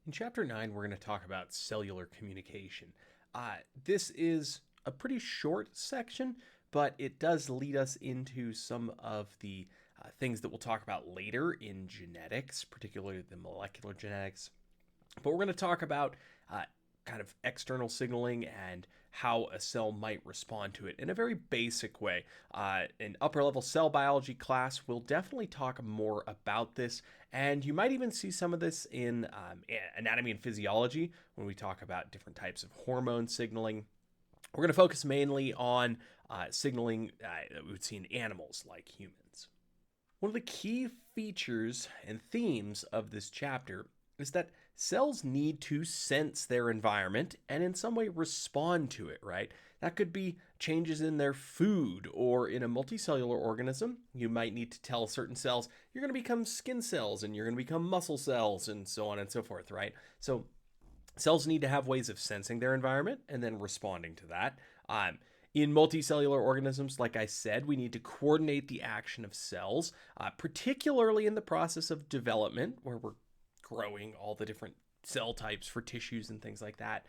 In Chapter 9, we're going to talk about cellular communication. This is a pretty short section, but it does lead us into some of the things that we'll talk about later in genetics, particularly the molecular genetics. But we're going to talk about kind of external signaling and how a cell might respond to it in a very basic way. In upper level cell biology class, we'll definitely talk more about this, and you might even see some of this in anatomy and physiology when we talk about different types of hormone signaling. We're going to focus mainly on signaling that we would see in animals like humans. One of the key features and themes of this chapter is that cells need to sense their environment and in some way respond to it, right? That could be changes in their food, or in a multicellular organism, you might need to tell certain cells, you're going to become skin cells and you're going to become muscle cells and so on and so forth, right? So cells need to have ways of sensing their environment and then responding to that. In multicellular organisms, like I said, we need to coordinate the action of cells, particularly in the process of development, where we're growing all the different cell types for tissues and things like that.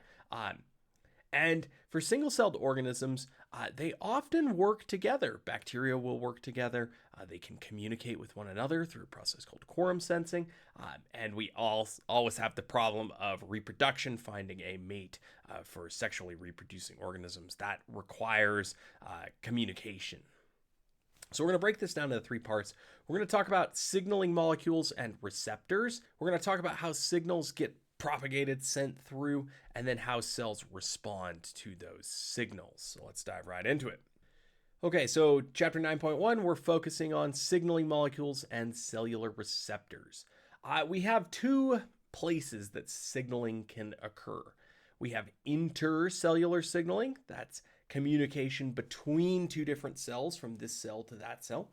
And for single-celled organisms, they often work together. Bacteria will work together. They can communicate with one another through a process called quorum sensing. And we always have the problem of reproduction, finding a mate for sexually reproducing organisms. That requires communication. So we're going to break this down into 3 parts. We're going to talk about signaling molecules and receptors. We're going to talk about how signals get propagated, sent through, and then how cells respond to those signals. So let's dive right into it. Okay, so chapter 9.1, we're focusing on signaling molecules and cellular receptors. We have 2 places that signaling can occur. We have intercellular signaling, that's communication between 2 different cells from this cell to that cell.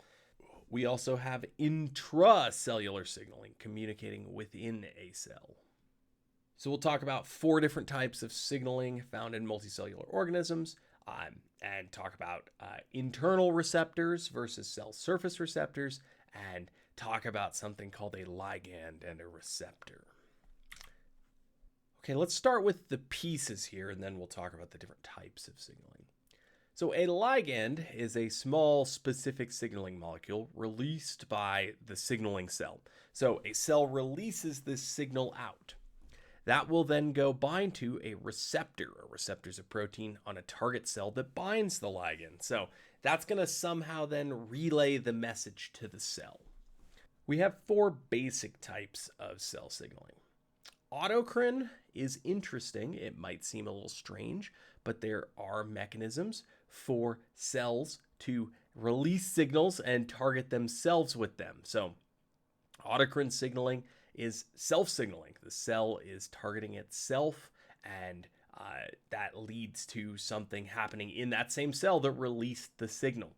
We also have intracellular signaling, communicating within a cell. So we'll talk about 4 different types of signaling found in multicellular organisms, and talk about internal receptors versus cell surface receptors, and talk about something called a ligand and a receptor. Okay, let's start with the pieces here, and then we'll talk about the different types of signaling. So a ligand is a small specific signaling molecule released by the signaling cell. So a cell releases this signal out. That will then go bind to a receptor. A receptor is a protein on a target cell that binds the ligand. So that's going to somehow then relay the message to the cell. We have 4 basic types of cell signaling. Autocrine is interesting. It might seem a little strange, but there are mechanisms for cells to release signals and target themselves with them. So autocrine signaling is self-signaling. The cell is targeting itself, and that leads to something happening in that same cell that released the signal.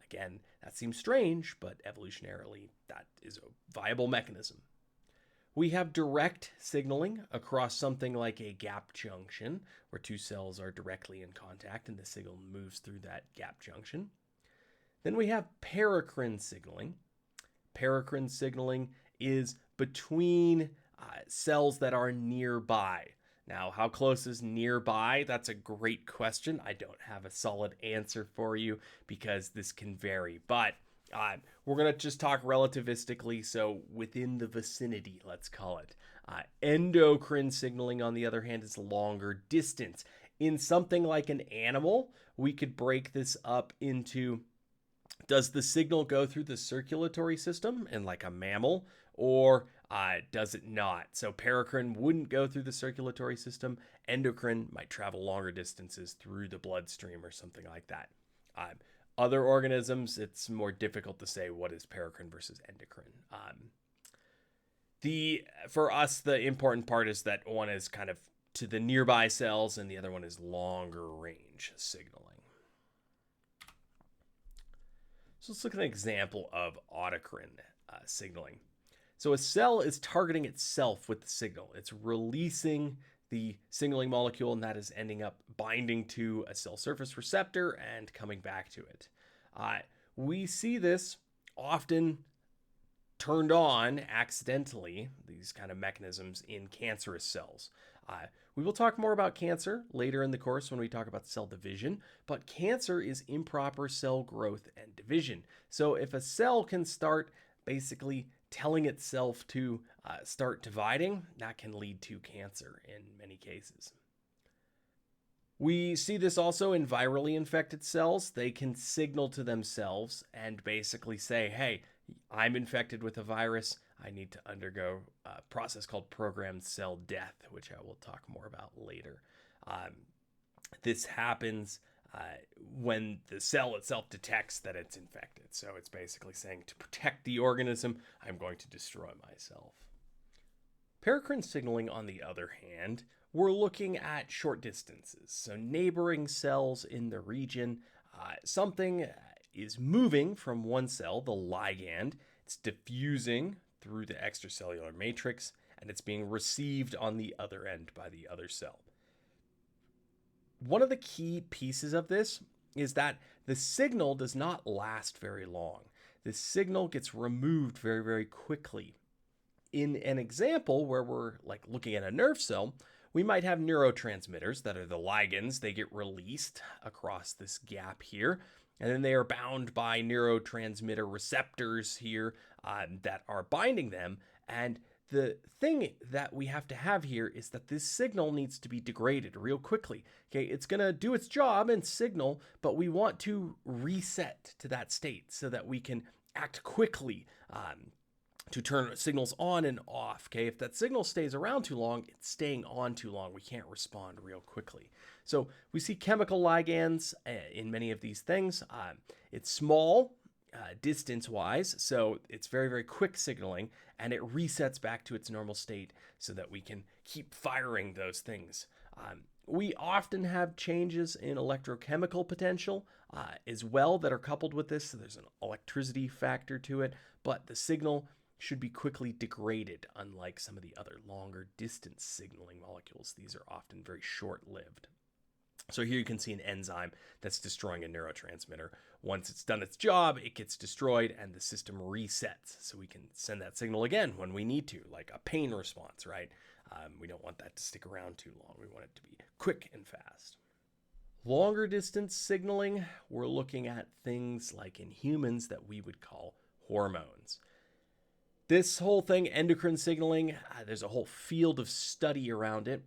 Again, that seems strange, but evolutionarily, that is a viable mechanism. We have direct signaling across something like a gap junction, where 2 cells are directly in contact and the signal moves through that gap junction. Then we have paracrine signaling. Paracrine signaling is between cells that are nearby. Now, how close is nearby? That's a great question. I don't have a solid answer for you because this can vary, but we're going to just talk relativistically, so within the vicinity, let's call it. Endocrine signaling, on the other hand, is longer distance. In something like an animal, we could break this up into, does the signal go through the circulatory system in like a mammal, or does it not? So paracrine wouldn't go through the circulatory system. Endocrine might travel longer distances through the bloodstream or something like that. Other organisms, it's more difficult to say what is paracrine versus endocrine. For us, the important part is that one is kind of to the nearby cells and the other one is longer range signaling. So let's look at an example of autocrine signaling. So a cell is targeting itself with the signal. It's releasing the signaling molecule, and that is ending up binding to a cell surface receptor and coming back to it. We see this often turned on accidentally, these kind of mechanisms in cancerous cells. We will talk more about cancer later in the course when we talk about cell division, but cancer is improper cell growth and division. So if a cell can start basically telling itself to start dividing, that can lead to cancer in many cases. We see this also in virally infected cells. They can signal to themselves and basically say, hey, I'm infected with a virus. I need to undergo a process called programmed cell death, which I will talk more about later. This happens when the cell itself detects that it's infected. So it's basically saying, to protect the organism, I'm going to destroy myself. Paracrine signaling, on the other hand, we're looking at short distances. So neighboring cells in the region, something is moving from one cell, the ligand. It's diffusing through the extracellular matrix, and it's being received on the other end by the other cell. One of the key pieces of this is that the signal does not last very long. The signal gets removed very, very quickly. In an example where we're like looking at a nerve cell, we might have neurotransmitters that are the ligands. They get released across this gap here, and then they are bound by neurotransmitter receptors here that are binding them. And the thing that we have to have here is that this signal needs to be degraded real quickly. Okay, it's going to do its job and signal, but we want to reset to that state so that we can act quickly to turn signals on and off. Okay, if that signal stays around too long, it's staying on too long. We can't respond real quickly. So we see chemical ligands in many of these things. It's small distance-wise, so it's very, very quick signaling, and it resets back to its normal state so that we can keep firing those things. We often have changes in electrochemical potential as well that are coupled with this. So there's an electricity factor to it, but the signal should be quickly degraded, unlike some of the other longer distance signaling molecules. These are often very short-lived. So here you can see an enzyme that's destroying a neurotransmitter. Once it's done its job, it gets destroyed and the system resets. So we can send that signal again when we need to, like a pain response, right? We don't want that to stick around too long. We want it to be quick and fast. Longer distance signaling, we're looking at things like in humans that we would call hormones. This whole thing, endocrine signaling, there's a whole field of study around it.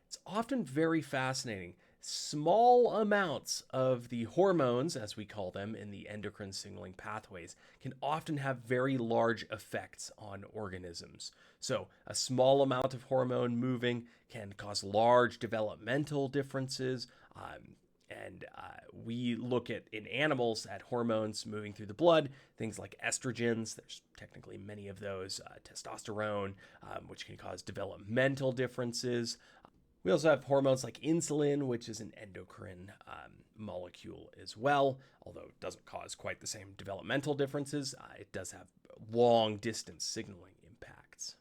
It's often very fascinating. Small amounts of the hormones, as we call them, in the endocrine signaling pathways can often have very large effects on organisms. So a small amount of hormone moving can cause large developmental differences. We look at, in animals, at hormones moving through the blood, things like estrogens. There's technically many of those, testosterone, which can cause developmental differences. We also have hormones like insulin, which is an endocrine molecule as well, although it doesn't cause quite the same developmental differences. It does have long distance signaling impacts.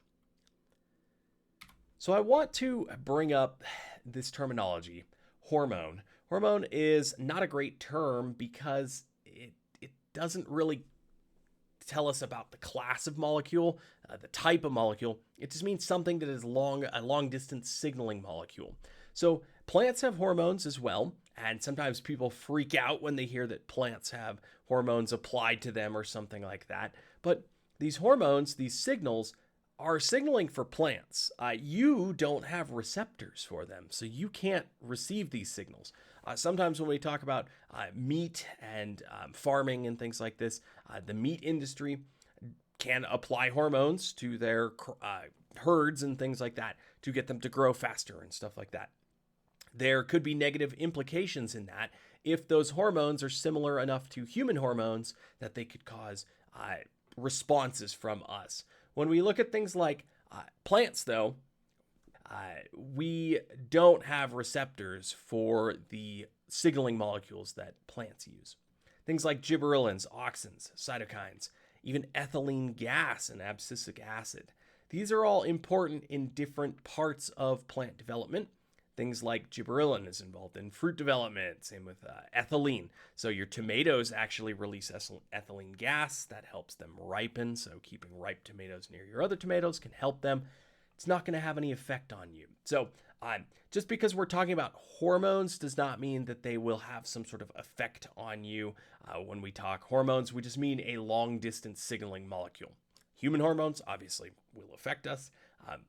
So I want to bring up this terminology, hormone. Hormone is not a great term because it doesn't really tell us about the class of molecule, the type of molecule. It just means something that is a long distance signaling molecule. So plants have hormones as well, and sometimes people freak out when they hear that plants have hormones applied to them or something like that. But these hormones, these signals, are signaling for plants. You don't have receptors for them, so you can't receive these signals. Sometimes when we talk about meat and farming and things like this, the meat industry can apply hormones to their herds and things like that to get them to grow faster and stuff like that. There could be negative implications in that if those hormones are similar enough to human hormones that they could cause responses from us. When we look at things like plants, though, we don't have receptors for the signaling molecules that plants use. Things like gibberellins, auxins, cytokines, even ethylene gas and abscisic acid. These are all important in different parts of plant development. Things like gibberellin is involved in fruit development, same with ethylene. So your tomatoes actually release ethylene gas that helps them ripen. So keeping ripe tomatoes near your other tomatoes can help them. It's not going to have any effect on you. So just because we're talking about hormones does not mean that they will have some sort of effect on you. When we talk hormones, we just mean a long distance signaling molecule. Human hormones obviously will affect us.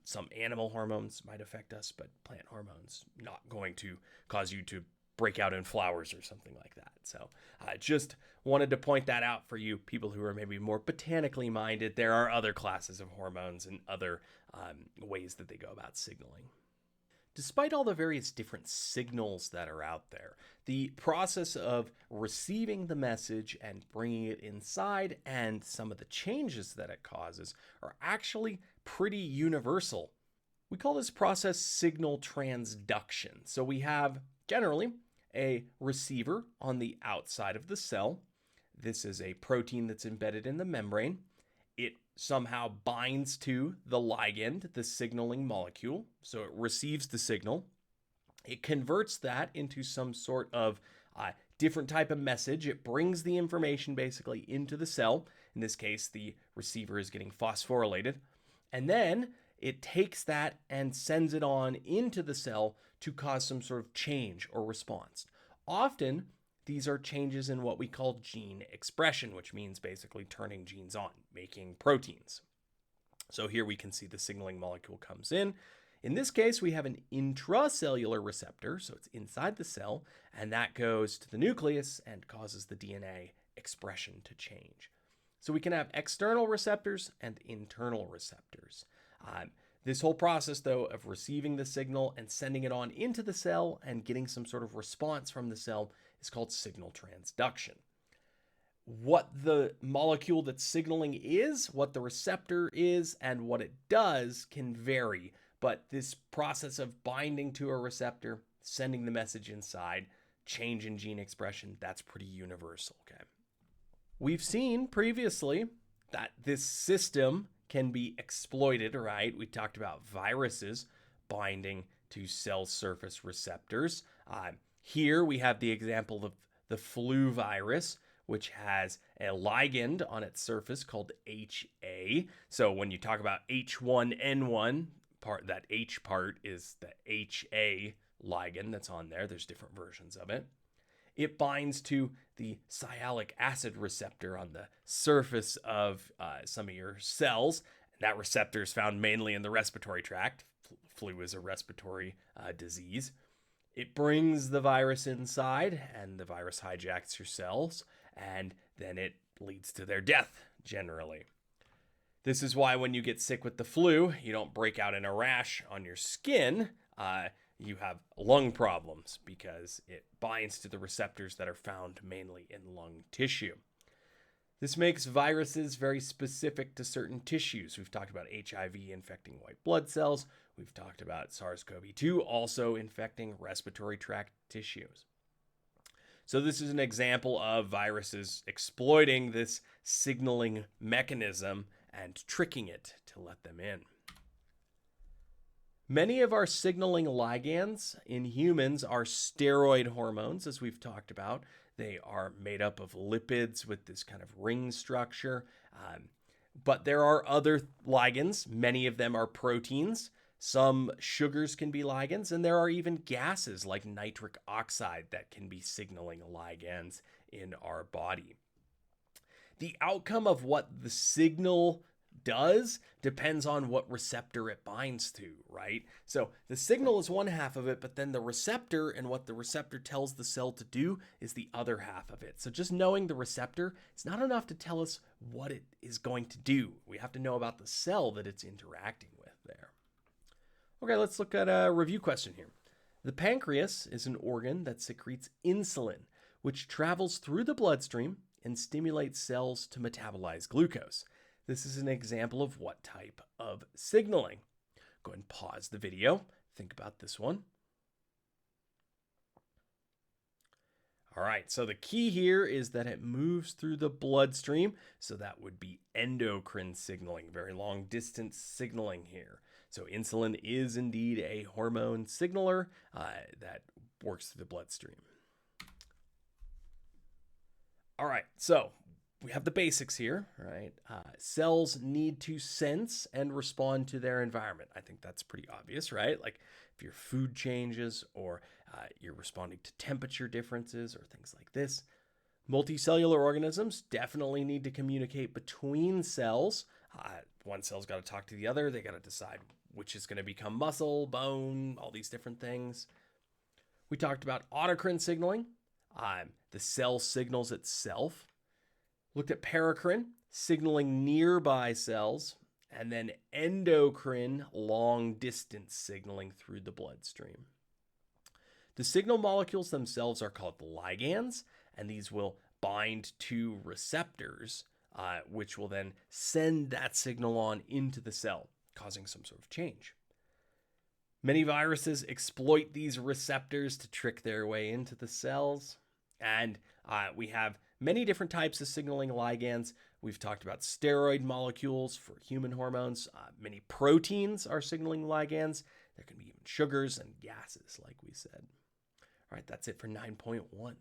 Some animal hormones might affect us, but plant hormones not going to cause you to break out in flowers or something like that. So I just wanted to point that out for you people who are maybe more botanically minded. There are other classes of hormones and other ways that they go about signaling. Despite all the various different signals that are out there, the process of receiving the message and bringing it inside and some of the changes that it causes are actually pretty universal. We call this process signal transduction. So we have generally a receiver on the outside of the cell. This is a protein that's embedded in the membrane. It somehow binds to the ligand, the signaling molecule. So it receives the signal. It converts that into some sort of different type of message. It brings the information basically into the cell. In this case, the receiver is getting phosphorylated. And then it takes that and sends it on into the cell to cause some sort of change or response. Often, these are changes in what we call gene expression, which means basically turning genes on, making proteins. So here we can see the signaling molecule comes in. In this case, we have an intracellular receptor, so it's inside the cell, and that goes to the nucleus and causes the DNA expression to change. So we can have external receptors and internal receptors. This whole process, though, of receiving the signal and sending it on into the cell and getting some sort of response from the cell is called signal transduction. What the molecule that's signaling is, what the receptor is, and what it does can vary, but this process of binding to a receptor, sending the message inside, change in gene expression, that's pretty universal, okay? We've seen previously that this system can be exploited, right? We talked about viruses binding to cell surface receptors. Here we have the example of the flu virus, which has a ligand on its surface called HA. So when you talk about H1N1, that H part is the HA ligand that's on there. There's different versions of it. It binds to the sialic acid receptor on the surface of some of your cells. And that receptor is found mainly in the respiratory tract. Flu is a respiratory disease. It brings the virus inside, and the virus hijacks your cells, and then it leads to their death, generally. This is why when you get sick with the flu, you don't break out in a rash on your skin. You have lung problems because it binds to the receptors that are found mainly in lung tissue. This makes viruses very specific to certain tissues. We've talked about HIV infecting white blood cells. We've talked about SARS-CoV-2 also infecting respiratory tract tissues. So this is an example of viruses exploiting this signaling mechanism and tricking it to let them in. Many of our signaling ligands in humans are steroid hormones, as we've talked about. They are made up of lipids with this kind of ring structure. But there are other ligands. Many of them are proteins. Some sugars can be ligands, and there are even gases like nitric oxide that can be signaling ligands in our body. The outcome of what the signal does depends on what receptor it binds to, right? So the signal is one half of it, but then the receptor and what the receptor tells the cell to do is the other half of it. So just knowing the receptor is not enough to tell us what it is going to do. We have to know about the cell that it's interacting with there. Okay, let's look at a review question here. The pancreas is an organ that secretes insulin, which travels through the bloodstream and stimulates cells to metabolize glucose. This is an example of what type of signaling? Go ahead and pause the video. Think about this one. All right, so the key here is that it moves through the bloodstream. So that would be endocrine signaling, very long distance signaling here. So insulin is indeed a hormone signaler that works through the bloodstream. All right, so we have the basics here, right? Cells need to sense and respond to their environment. I think that's pretty obvious, right? Like if your food changes or you're responding to temperature differences or things like this. Multicellular organisms definitely need to communicate between cells. One cell's got to talk to the other. They got to decide which is going to become muscle, bone, all these different things. We talked about autocrine signaling. The cell signals itself. Looked at paracrine, signaling nearby cells, and then endocrine, long distance signaling through the bloodstream. The signal molecules themselves are called ligands, and these will bind to receptors, which will then send that signal on into the cell, causing some sort of change. Many viruses exploit these receptors to trick their way into the cells, and we have many different types of signaling ligands. We've talked about steroid molecules for human hormones. Many proteins are signaling ligands. There can be even sugars and gases, like we said. All right, that's it for 9.1.